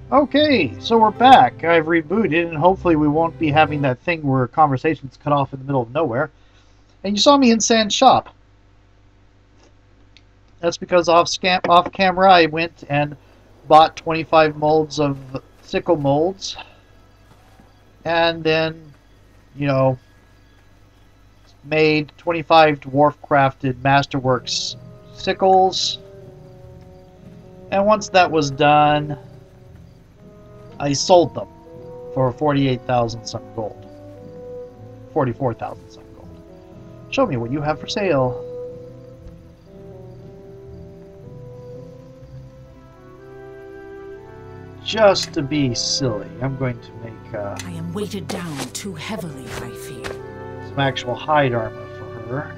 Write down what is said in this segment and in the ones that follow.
Okay, so we're back. I've rebooted, and hopefully we won't be having that thing where conversations cut off in the middle of nowhere. And you saw me in Sand's shop. That's because off camera I went and bought 25 molds of sickle molds, and then, you know, made 25 dwarf crafted masterworks sickles. And once that was done, I sold them for 48,000 some gold. 44,000 some gold. Show me what you have for sale. Just to be silly, I'm going to make I am weighted down too heavily, I fear. some actual hide armor for her.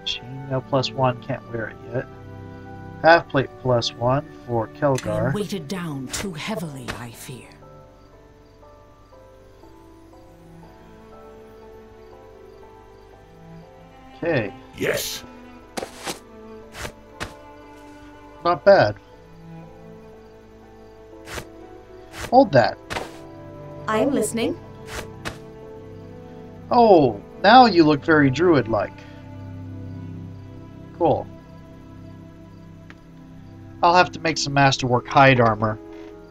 Chainmail +1, can't wear it yet. Half plate +1 for I Kelgar. am weighted down too heavily, I fear. Okay, Yes. not bad. Hold that. I am listening. Oh, now you look very druid-like. Cool. I'll have to make some masterwork hide armor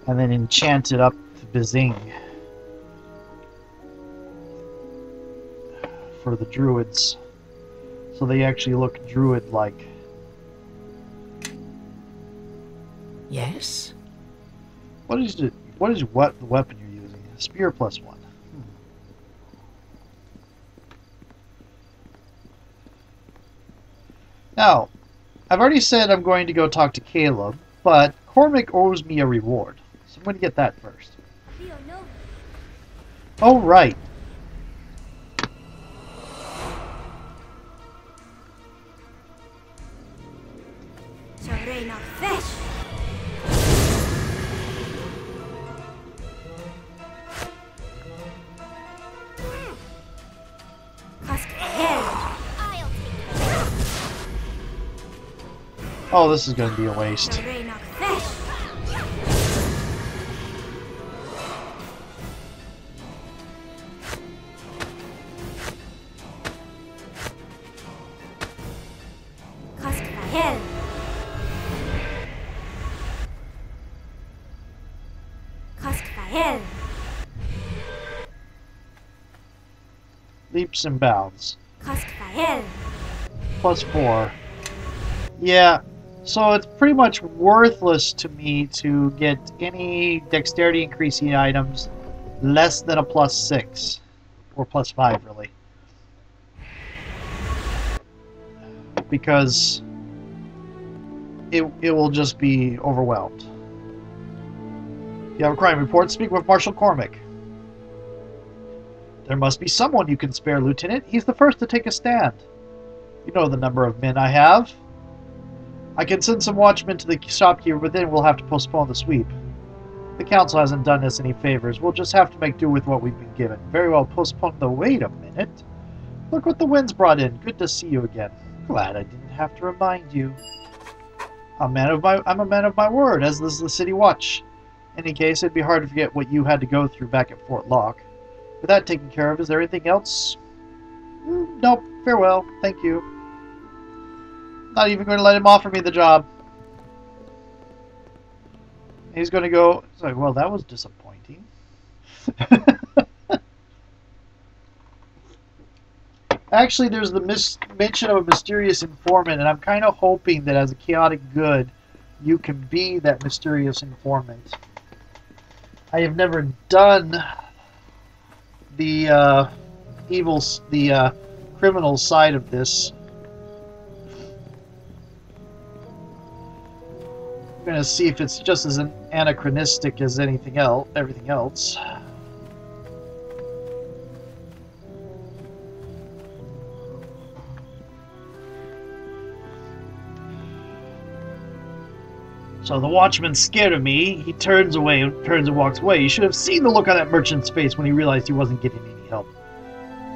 and then enchant it up to Bizing for the druids, so they actually look druid-like. Yes? What is it? What is the weapon you're using? Spear +1. Now, I've already said I'm going to go talk to Caleb, but Cormac owes me a reward, so I'm going to get that first. Oh, right. Oh, this is going to be a waste. Leaps and bounds. +4. Yeah, so it's pretty much worthless to me to get any dexterity increasing items less than a +6. Or +5, really. Because it will just be overwhelmed. If you have a crime report, speak with Marshal Cormac. There must be someone you can spare, Lieutenant. He's the first to take a stand. You know the number of men I have. I can send some watchmen to the shopkeeper, but then we'll have to postpone the sweep. The council hasn't done us any favors. We'll just have to make do with what we've been given. Very well, postpone the... Wait a minute. Look what the wind's brought in. Good to see you again. Glad I didn't have to remind you. I'm a man of my word, as is the city watch. In any case, it'd be hard to forget what you had to go through back at Fort Locke. With that taken care of, is there anything else? Nope. Farewell. Thank you. Not even going to let him offer me the job. He's going to go... It's like, well, that was disappointing. Actually, there's the mention of a mysterious informant, and I'm kind of hoping that as a chaotic good, you can be that mysterious informant. I have never done the criminal side of this. I'm gonna see if it's just as anachronistic as everything else. So the watchman's scared of me. He turns and walks away. You should have seen the look on that merchant's face when he realized he wasn't getting any help.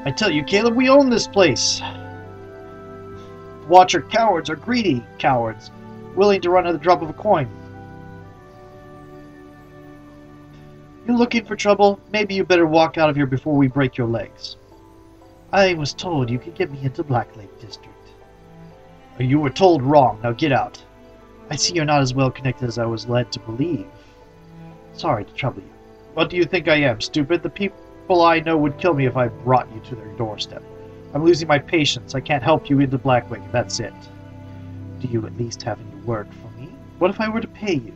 I tell you, Caleb, we own this place. Watcher cowards are greedy cowards, willing to run at the drop of a coin. You looking for trouble? Maybe you better walk out of here before we break your legs. I was told you could get me into Black Lake District. You were told wrong. Now get out. I see you're not as well connected as I was led to believe. Sorry to trouble you. What do you think I am, stupid? The people I know would kill me if I brought you to their doorstep. I'm losing my patience. I can't help you into Black Lake, and that's it. Do you at least have any work for me? What if I were to pay you?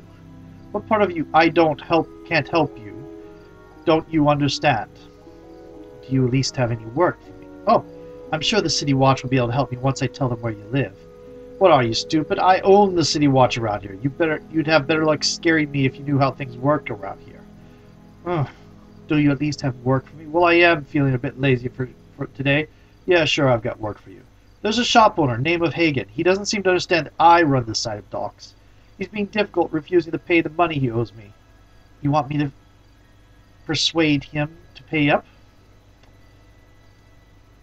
What part of you can't help you don't you understand? Do you at least have any work for me? Oh, I'm sure the City Watch will be able to help me once I tell them where you live. What are you, stupid? I own the City Watch around here. You'd have better luck scaring me if you knew how things worked around here. Ugh. Do you at least have work for me? Well, I am feeling a bit lazy for today. Yeah, sure, I've got work for you. There's a shop owner, name of Hagen. He doesn't seem to understand that I run this side of docks. He's being difficult, refusing to pay the money he owes me. You want me to persuade him to pay up?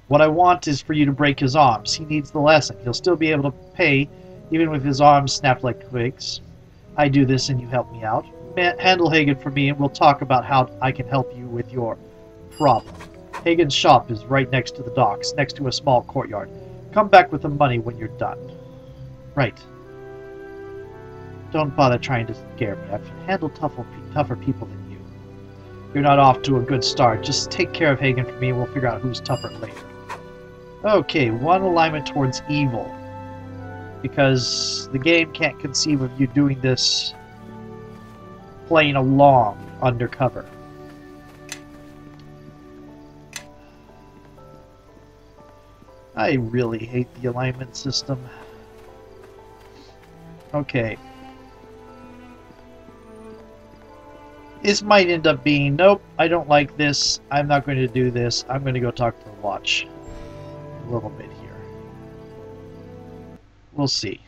What I want is for you to break his arms. He needs the lesson. He'll still be able to pay, even with his arms snapped like twigs. I do this and you help me out. Handle Hagen for me and we'll talk about how I can help you with your problem. Hagen's shop is right next to the docks, next to a small courtyard. Come back with the money when you're done. Right. Don't bother trying to scare me. I've handled tougher people than you. You're not off to a good start. Just take care of Hagen for me and we'll figure out who's tougher later. Okay, one alignment towards evil. Because the game can't conceive of you doing this playing along undercover. I really hate the alignment system. Okay. This might end up being, nope, I don't like this. I'm not going to do this. I'm going to go talk to the watch a little bit here. We'll see.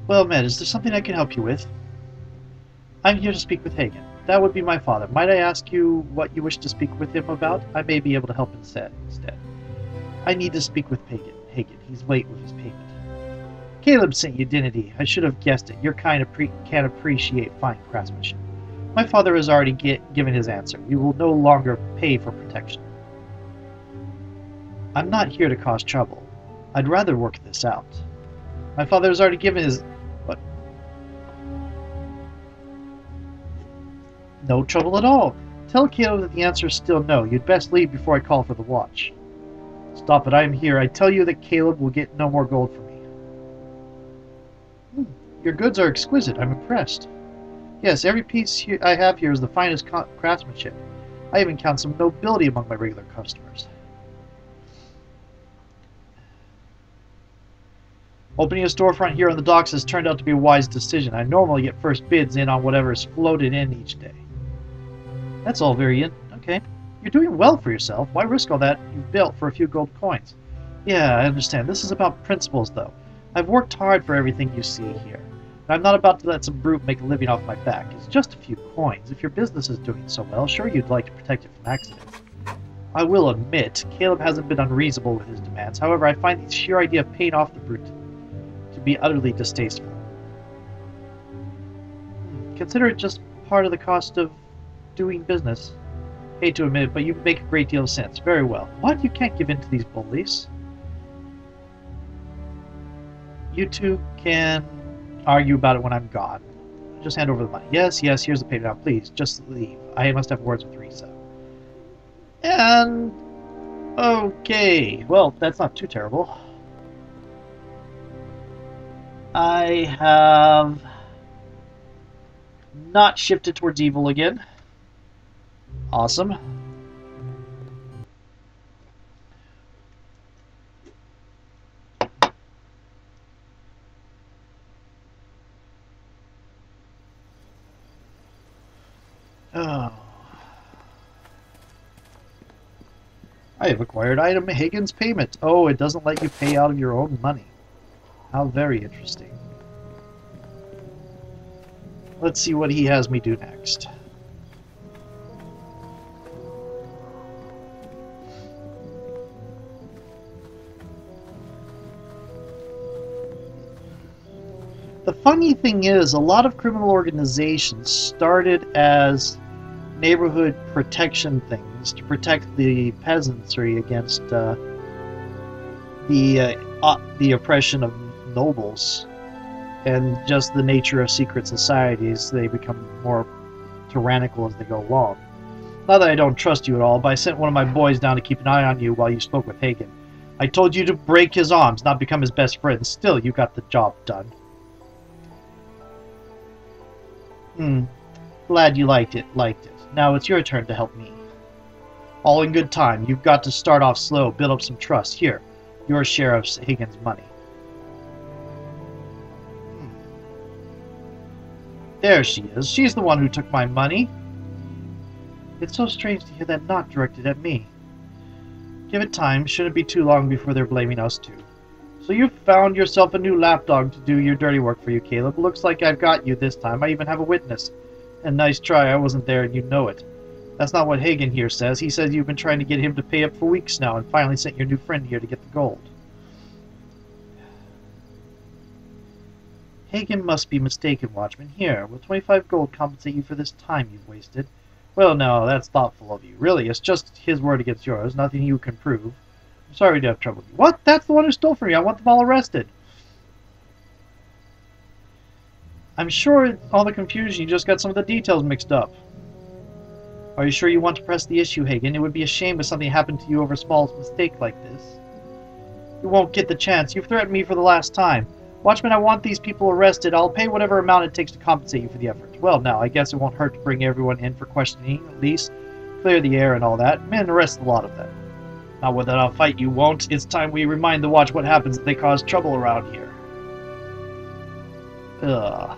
Well, Med, is there something I can help you with? I'm here to speak with Hagen. That would be my father. Might I ask you what you wish to speak with him about? I may be able to help instead. I need to speak with Hagen. He's late with his payment. Caleb sent you, didn't he? I should have guessed it. Your kind can't appreciate fine craftsmanship. My father has already given his answer. You will no longer pay for protection. I'm not here to cause trouble. I'd rather work this out. My father has already given his... What? No trouble at all. Tell Caleb that the answer is still no. You'd best leave before I call for the watch. Stop it, I am here. I tell you that Caleb will get no more gold from me. Your goods are exquisite. I'm impressed. Yes, every piece I have here is the finest craftsmanship. I even count some nobility among my regular customers. Opening a storefront here on the docks has turned out to be a wise decision. I normally get first bids in on whatever is floated in each day. That's all very okay. You're doing well for yourself. Why risk all that you've built for a few gold coins? Yeah, I understand. This is about principles, though. I've worked hard for everything you see here. And I'm not about to let some brute make a living off my back. It's just a few coins. If your business is doing so well, sure you'd like to protect it from accidents. I will admit, Caleb hasn't been unreasonable with his demands. However, I find the sheer idea of paying off the brute to be utterly distasteful. Consider it just part of the cost of doing business. Hate to admit it, but you make a great deal of sense. Very well. What? You can't give in to these bullies. You two can argue about it when I'm gone. Just hand over the money. Yes, here's the payment. Now, please, just leave. I must have words with Risa. And... okay. Well, that's not too terrible. I have not shifted towards evil again. Awesome. Oh. I have acquired item Hagen's payment. Oh, it doesn't let you pay out of your own money. How very interesting. Let's see what he has me do next. The funny thing is, a lot of criminal organizations started as neighborhood protection things to protect the peasantry against the oppression of nobles, and just the nature of secret societies, they become more tyrannical as they go along. Not that I don't trust you at all, but I sent one of my boys down to keep an eye on you while you spoke with Hagen. I told you to break his arms, not become his best friend. Still, you got the job done. Glad you liked it. Now it's your turn to help me. All in good time. You've got to start off slow, build up some trust. Here, your share of Hagen's money. There she is. She's the one who took my money. It's so strange to hear that not directed at me. Give it time. Shouldn't be too long before they're blaming us too. So you found yourself a new lapdog to do your dirty work for you, Caleb. Looks like I've got you this time. I even have a witness. And nice try. I wasn't there and you know it. That's not what Hagen here says. He says you've been trying to get him to pay up for weeks now and finally sent your new friend here to get the gold. Hagen must be mistaken, Watchman. Here, will 25 gold compensate you for this time you've wasted? Well, no, that's thoughtful of you. Really, it's just his word against yours. Nothing you can prove. I'm sorry to have troubled you. What? That's the one who stole from me. I want them all arrested. I'm sure all the confusion, you just got some of the details mixed up. Are you sure you want to press the issue, Hagen? It would be a shame if something happened to you over a small mistake like this. You won't get the chance. You've threatened me for the last time. Watchman, I want these people arrested. I'll pay whatever amount it takes to compensate you for the effort. Well, now, I guess it won't hurt to bring everyone in for questioning, at least. Clear the air and all that. Men, arrest a lot of them. Not whether I'll fight you won't. It's time we remind the Watch what happens if they cause trouble around here. Ugh.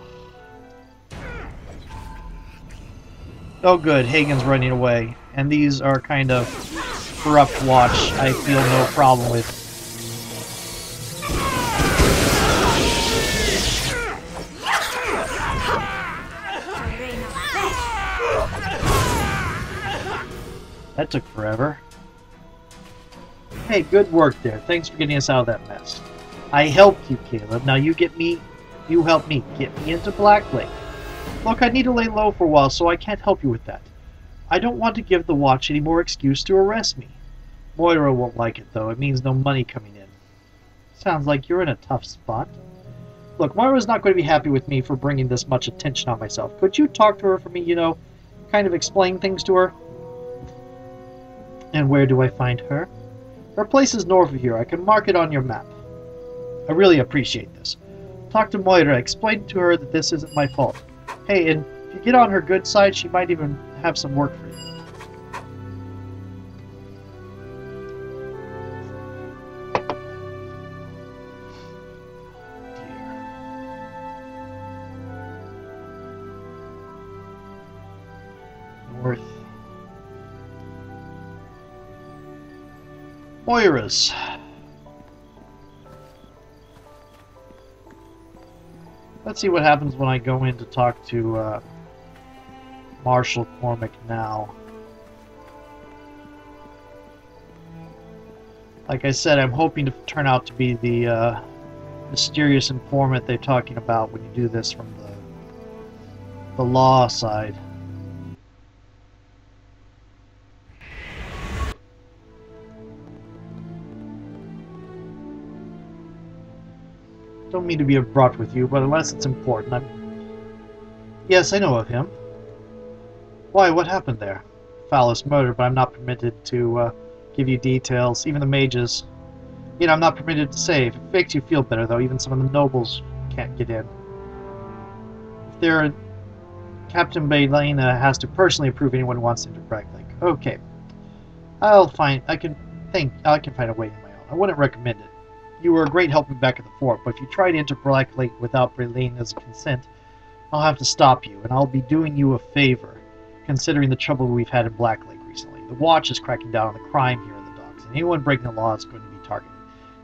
Oh good, Hagen's running away. And these are kind of corrupt Watch I feel no problem with. That took forever. Hey, good work there. Thanks for getting us out of that mess. I helped you, Caleb. Now you help me. Get me into Black Lake. Look, I need to lay low for a while, so I can't help you with that. I don't want to give the Watch any more excuse to arrest me. Moira won't like it, though. It means no money coming in. Sounds like you're in a tough spot. Look, Moira's not going to be happy with me for bringing this much attention on myself. Could you talk to her for me, kind of explain things to her? And where do I find her? Her place is north of here. I can mark it on your map. I really appreciate this. Talk to Moira. Explain to her that this isn't my fault. Hey, and if you get on her good side, she might even have some work for you. North. Moira's. Let's see what happens when I go in to talk to Marshal Cormac now. Like I said, I'm hoping to turn out to be the mysterious informant they're talking about when you do this from the law side. Don't mean to be abrupt with you, but unless it's important, Yes, I know of him. Why, what happened there? Phallus murdered, but I'm not permitted to give you details, even the mages. I'm not permitted to say. If it makes you feel better, though, even some of the nobles can't get in. If they're... Captain Baelina has to personally approve anyone who wants into Black Lake. Okay. I can find a way on my own. I wouldn't recommend it. You were a great help me back at the fort, but if you try to enter Black Lake without Baelina's consent, I'll have to stop you, and I'll be doing you a favor, considering the trouble we've had in Black Lake recently. The Watch is cracking down on the crime here in the docks, and anyone breaking the law is going to be targeted,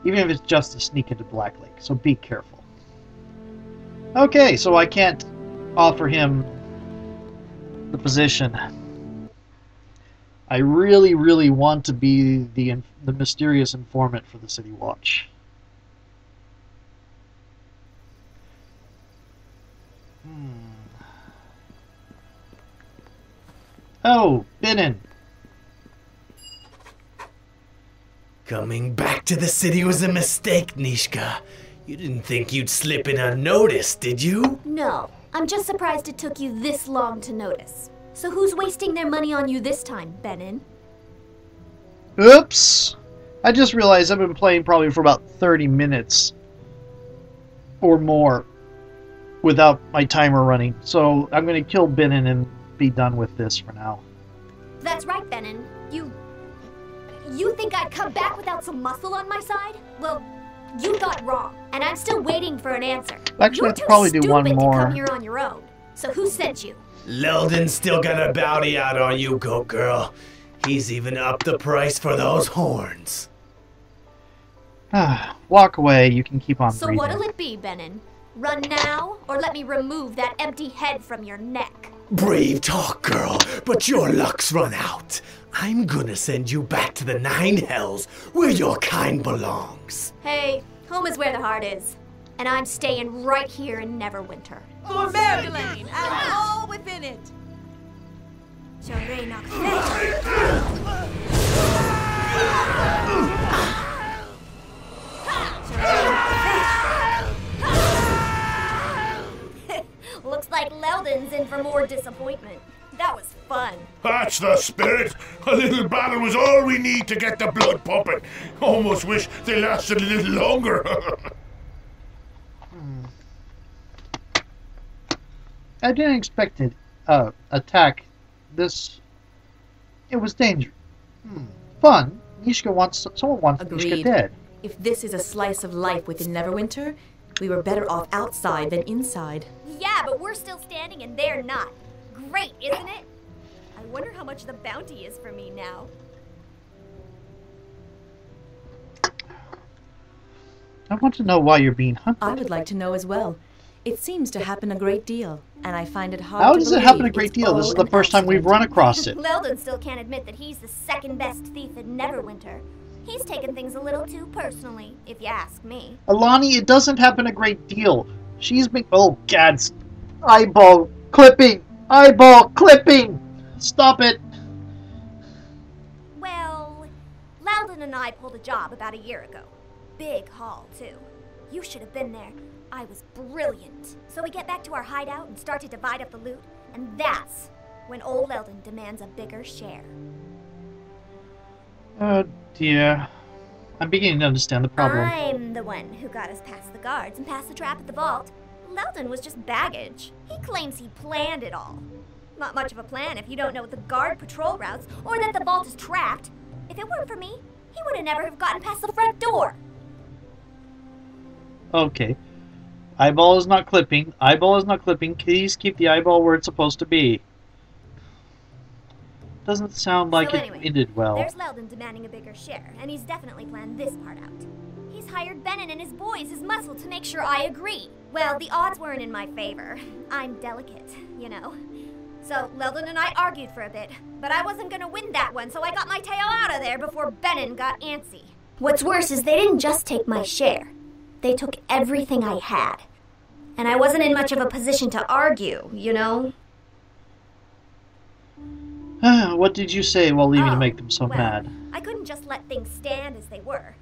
even if it's just to sneak into Black Lake, so be careful. Okay, so I can't offer him the position. I really, really want to be the mysterious informant for the City Watch. Oh, Binin. Coming back to the city was a mistake, Nicha. You didn't think you'd slip in unnoticed, did you? No, I'm just surprised it took you this long to notice. So who's wasting their money on you this time, Benin? Oops! I just realized I've been playing probably for about 30 minutes or more without my timer running. So I'm going to kill Binin and be done with this for now. That's right, Benin. You think I'd come back without some muscle on my side? Well, you thought wrong, and I'm still waiting for an answer. Actually, I'll probably do one You're too stupid more. to come here on your own. So who sent you? Leldon's still got a bounty out on you, goat girl. He's even upped the price for those horns. Walk away, you can keep on So breathing. what'll it be, Benin? Run now, or let me remove that empty head from your neck? Brave talk, girl, but your luck's run out. I'm gonna send you back to the 9 hells, where your kind belongs. Hey, home is where the heart is. And I'm staying right here in Neverwinter. For Maryland and all within it. Looks like Leldon's in for more disappointment. That was fun. That's the spirit. A little battle was all we need to get the blood pumping. Almost wish they lasted a little longer. I didn't expect it. Attack. This. It was dangerous. Fun. Someone wants Agreed. Nicha dead. If this is a slice of life within Neverwinter, we were better off outside than inside. Yeah, but we're still standing and they're not. Great, isn't it? I wonder how much the bounty is for me now. I want to know why you're being hunted. I would like to know as well. It seems to happen a great deal, and I find it hard How to does it believe happen a it's great deal? This all is the an first time we've accident. run across it. Leldon still can't admit that he's the second best thief in Neverwinter. He's taken things a little too personally, if you ask me. Alani, it doesn't happen a great deal. She's been... Oh, Gads. Eyeball clipping! Eyeball clipping! Stop it! Well, Leldon and I pulled a job about a year ago. Big haul, too. You should have been there. I was brilliant. So we get back to our hideout and start to divide up the loot, and that's when old Leldon demands a bigger share. Oh, dear. I'm beginning to understand the problem. I'm the one who got us past the guards and past the trap at the vault. Leldon was just baggage. He claims he planned it all. Not much of a plan if you don't know the guard patrol routes or that the vault is trapped. If it weren't for me, he would have never have gotten past the front door. Okay. Eyeball is not clipping. Eyeball is not clipping. Please keep the eyeball where it's supposed to be. Doesn't sound like So it anyway, ended well. There's Leldon demanding a bigger share, and he's definitely planned this part out. He's hired Benin and his boys as muscle to make sure I agree. Well, the odds weren't in my favor. I'm delicate, you know. So Leldon and I argued for a bit, but I wasn't gonna win that one, so I got my tail out of there before Benin got antsy. What's worse is they didn't just take my share. They took everything I had. And I wasn't in much of a position to argue, you know? What did you say while leaving to Oh, make them so well, mad? I couldn't just let things stand as they were.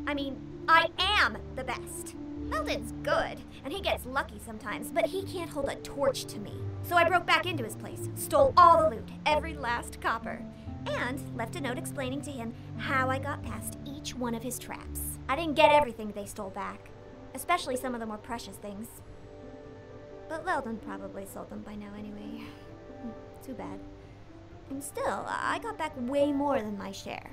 I mean, I am the best. Meldon's good, and he gets lucky sometimes, but he can't hold a torch to me. So I broke back into his place, stole all the loot, every last copper, and left a note explaining to him how I got past each one of his traps. I didn't get everything they stole back, especially some of the more precious things. But Leldon probably sold them by now anyway. Too bad. And still, I got back way more than my share.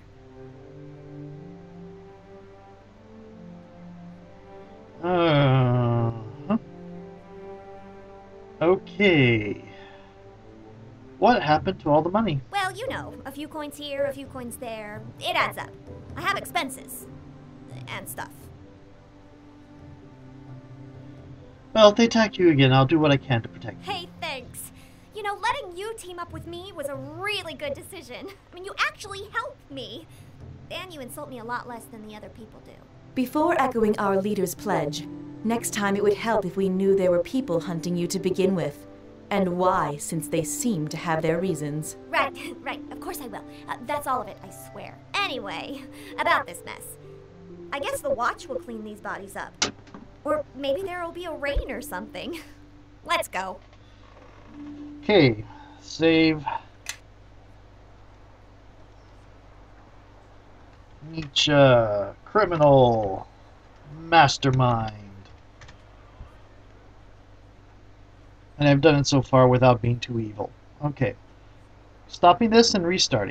Okay. What happened to all the money? Well, you know, a few coins here, a few coins there. It adds up. I have expenses. And stuff. Well, if they attack you again, I'll do what I can to protect you. Hey, thanks. You know, letting you team up with me was a really good decision. I mean, you actually helped me. And you insult me a lot less than the other people do. Before echoing our leader's pledge, next time it would help if we knew there were people hunting you to begin with. And why, since they seem to have their reasons. Right, right. Of course I will. That's all of it, I swear. Anyway, about this mess. I guess the watch will clean these bodies up. Or maybe there will be a rain or something. Let's go. Okay, save. Nicha, criminal, mastermind. And I've done it so far without being too evil. Okay. Stopping this and restarting.